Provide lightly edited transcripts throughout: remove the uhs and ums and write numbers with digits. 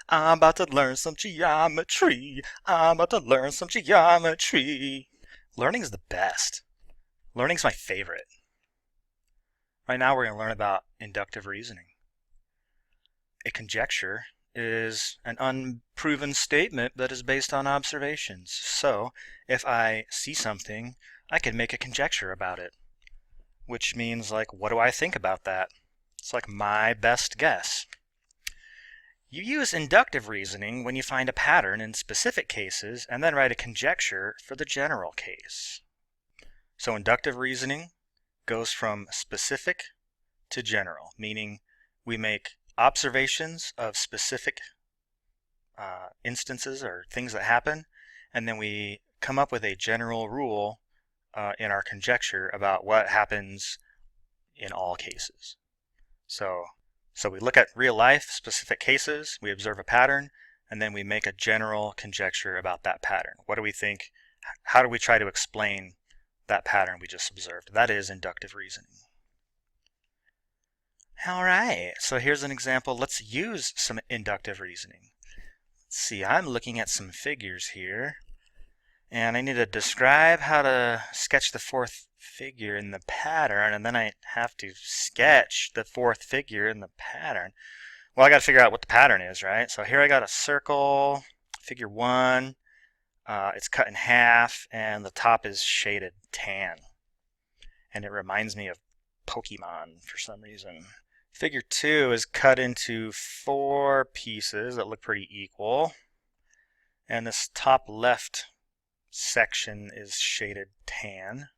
I'm about to learn some geometry. I'm about to learn some geometry. Learning's the best. Learning's my favorite. Right now we're going to learn about inductive reasoning. A conjecture is an unproven statement that is based on observations. So, if I see something, I can make a conjecture about it. Which means, like, what do I think about that? It's like my best guess. You use inductive reasoning when you find a pattern in specific cases and then write a conjecture for the general case. So inductive reasoning goes from specific to general, meaning we make observations of specific instances or things that happen, and then we come up with a general rule in our conjecture about what happens in all cases. So we look at real life, specific cases, we observe a pattern, and then we make a general conjecture about that pattern. What do we think? How do we try to explain that pattern we just observed? That is inductive reasoning. All right, so here's an example. Let's use some inductive reasoning. Let's see, I'm looking at some figures here, and I need to describe how to sketch the fourth figure in the pattern, and then I have to sketch the fourth figure in the pattern. Well, I got to figure out what the pattern is, right? So here I got a circle, figure 1. It's cut in half, and the top is shaded tan. And it reminds me of Pokemon for some reason. Figure 2 is cut into 4 pieces that look pretty equal. And this top left section is shaded tan.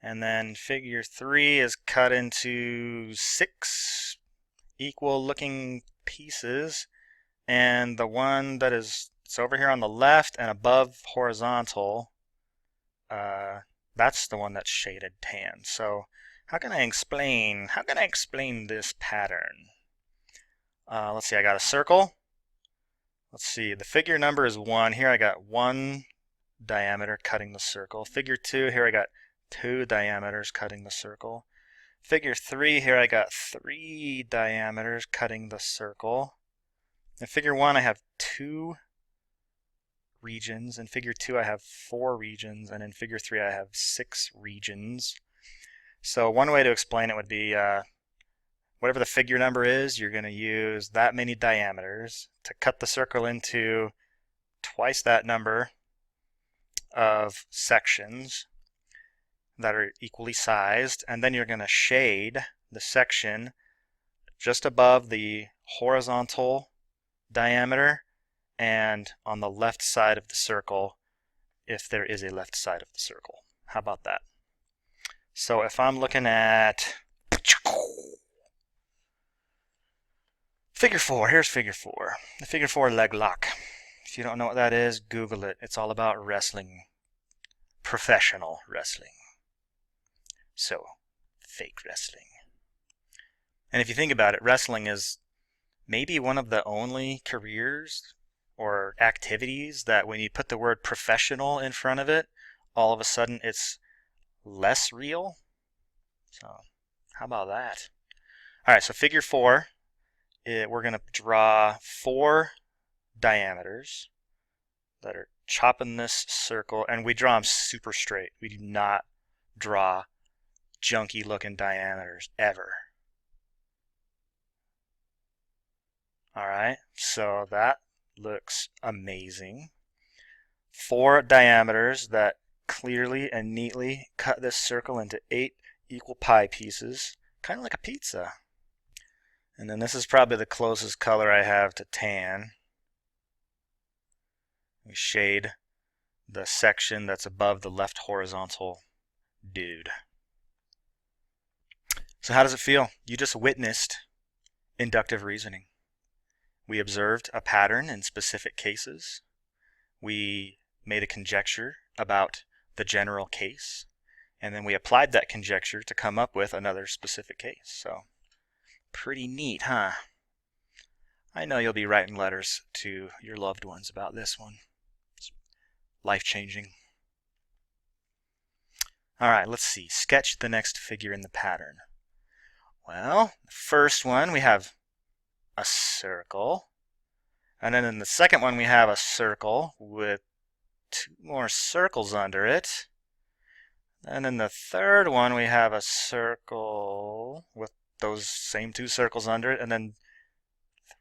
And then figure 3 is cut into 6 equal looking pieces, and the one that is it's over here on the left and above horizontal, that's the one that's shaded tan. So how can I explain this pattern? Let's see, I got a circle. Let's see, the figure number is 1. Here I got 1 diameter cutting the circle. Figure 2, here I got 2 diameters cutting the circle. Figure 3, here I got 3 diameters cutting the circle. In figure 1, I have 2 regions. In figure 2, I have 4 regions. And in figure 3, I have 6 regions. So one way to explain it would be whatever the figure number is, you're going to use that many diameters to cut the circle into twice that number of sections that are equally sized, and then you're going to shade the section just above the horizontal diameter and on the left side of the circle if there is a left side of the circle. How about that? So if I'm looking at figure 4, here's figure 4. The figure 4 leg lock. If you don't know what that is, Google it. It's all about wrestling, professional wrestling. So, fake wrestling. And if you think about it, wrestling is maybe one of the only careers or activities that when you put the word professional in front of it, all of a sudden it's less real. So, how about that? All right, so figure 4, we're going to draw 4 diameters that are chopping this circle, and we draw them super straight. We do not draw junky looking diameters ever. Alright, so that looks amazing. 4 diameters that clearly and neatly cut this circle into 8 equal pie pieces, kind of like a pizza. And then this is probably the closest color I have to tan. We shade the section that's above the left horizontal dude. So how does it feel? You just witnessed inductive reasoning. We observed a pattern in specific cases. We made a conjecture about the general case, and then we applied that conjecture to come up with another specific case. So pretty neat, huh? I know you'll be writing letters to your loved ones about this one. It's life-changing. All right, let's see. Sketch the next figure in the pattern. Well, the first one, we have a circle. And then in the second one, we have a circle with 2 more circles under it. And in the third one, we have a circle with those same 2 circles under it, and then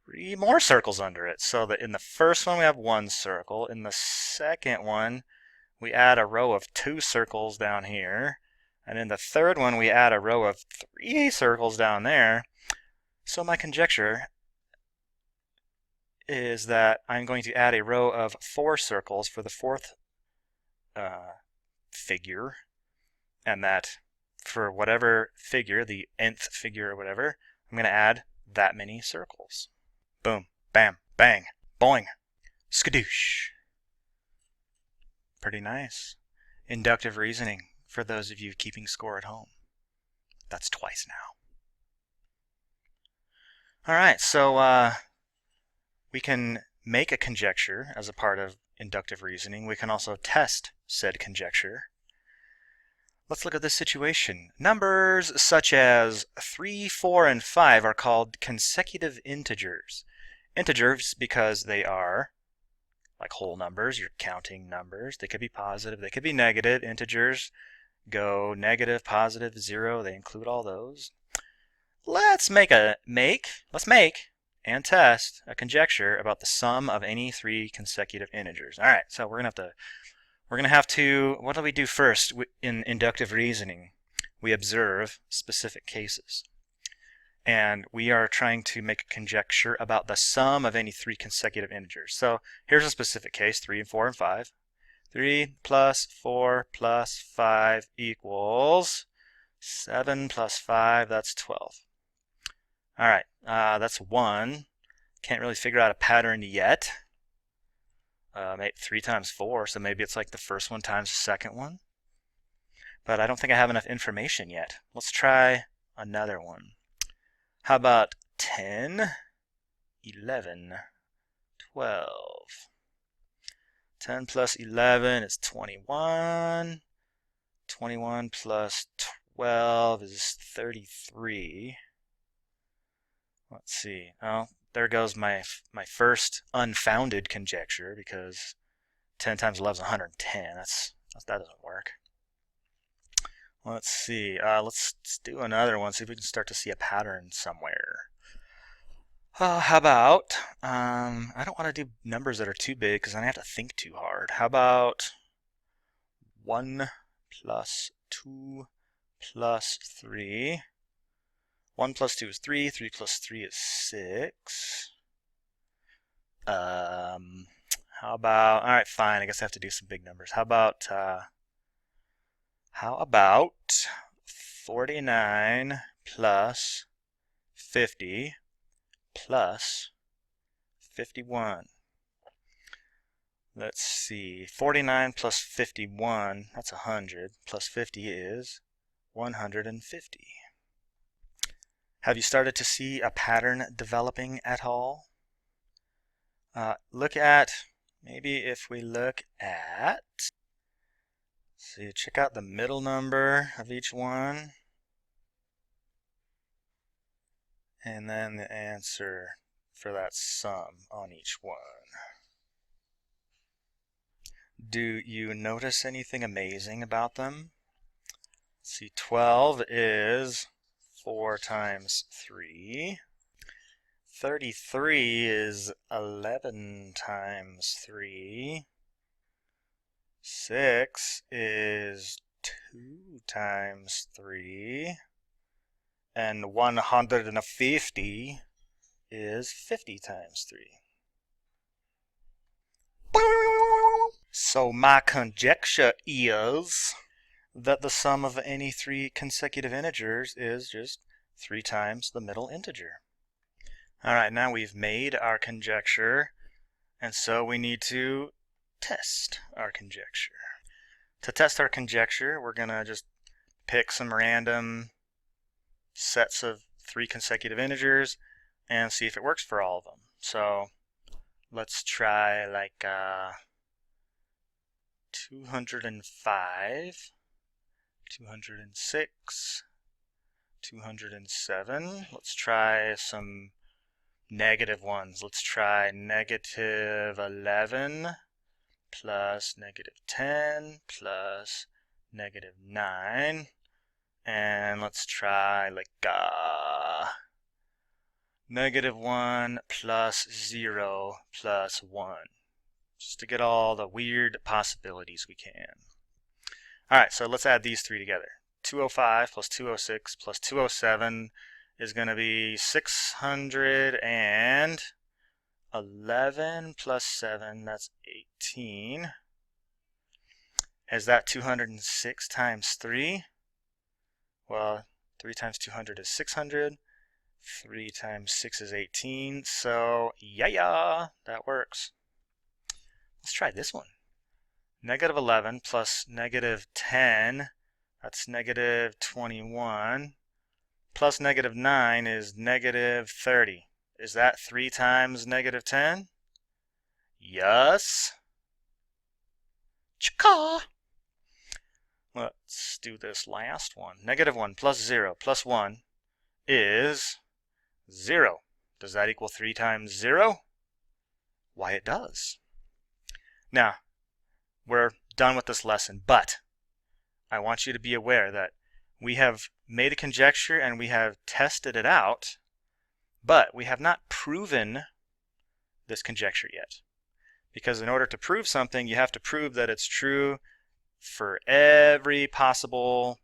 3 more circles under it. So that in the first one, we have 1 circle. In the second one, we add a row of 2 circles down here. And in the third one, we add a row of 3 circles down there. So my conjecture is that I'm going to add a row of 4 circles for the fourth figure, and that for whatever figure, the nth figure or whatever, I'm going to add that many circles. Boom, bam, bang, boing, skadoosh. Pretty nice. Inductive reasoning for those of you keeping score at home. That's twice now. All right, so we can make a conjecture as a part of inductive reasoning. We can also test said conjecture. Let's look at this situation. Numbers such as 3, 4, and 5 are called consecutive integers. Integers because they are like whole numbers. You're counting numbers. They could be positive. They could be negative. Integers go negative, positive, 0. They include all those. Let's make and test a conjecture about the sum of any 3 consecutive integers. All right, so we're going to have to, what do we do first in inductive reasoning? We observe specific cases. And we are trying to make a conjecture about the sum of any 3 consecutive integers. So here's a specific case, 3 and 4 and 5. 3 plus 4 plus 5 equals 7 plus 5, that's 12. All right, that's 1. Can't really figure out a pattern yet. 3 times 4, so maybe it's like the first one times the second one. But I don't think I have enough information yet. Let's try another one. How about 10, 11, 12? 10 plus 11 is 21. 21 plus 12 is 33. Let's see. Oh, there goes my first unfounded conjecture, because 10 times 11 is 110. That doesn't work. Let's see. Let's do another one. See if we can start to see a pattern somewhere. How about I don't want to do numbers that are too big because then I have to think too hard. How about 1 plus 2 plus 3? 1 plus 2 is 3, 3 plus 3 is 6. How about, all right, fine, I guess I have to do some big numbers. How about 49 plus 50 plus 51? Let's see, 49 plus 51, that's 100, plus 50 is 150. Have you started to see a pattern developing at all? Maybe if we look at, see, check out the middle number of each one, and then the answer for that sum on each one. Do you notice anything amazing about them? See, 12 is 4 times 3. 33 is 11 times 3. 6 is 2 times 3. And 150 is 50 times 3. So my conjecture is that the sum of any 3 consecutive integers is just 3 times the middle integer. All right, now we've made our conjecture, and so we need to test our conjecture. To test our conjecture, we're going to just pick some random sets of 3 consecutive integers and see if it works for all of them. So let's try like 205, 206, 207. Let's try some negative ones. Let's try negative 11 plus negative 10 plus negative 9. And let's try like negative 1 plus 0 plus 1. Just to get all the weird possibilities we can. Alright, so let's add these three together. 205 plus 206 plus 207 is going to be 611 plus 7, that's 18. Is that 206 times 3? Well, 3 times 200 is 600. 3 times 6 is 18. So, yeah, that works. Let's try this one. Negative 11 plus negative 10, that's negative 21. Plus negative 9 is negative 30. Is that 3 times negative 10? Yes. Chaka! Let's do this last one. Negative 1 plus 0 plus 1 is 0. Does that equal 3 times 0? Why, it does. Now, we're done with this lesson, but I want you to be aware that we have made a conjecture and we have tested it out, but we have not proven this conjecture yet. Because in order to prove something, you have to prove that it's true for every possible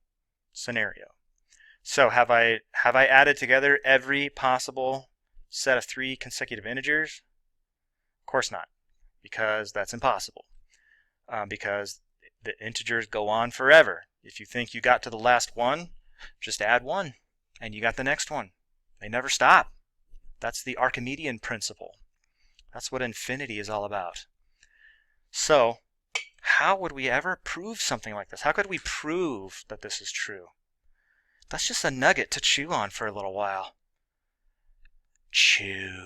scenario. So have I added together every possible set of 3 consecutive integers? Of course not, because that's impossible. Because the integers go on forever. If you think you got to the last one, just add 1 and you got the next one. They never stop. That's the Archimedean principle. That's what infinity is all about. So, how would we ever prove something like this? How could we prove that this is true? That's just a nugget to chew on for a little while. Chew.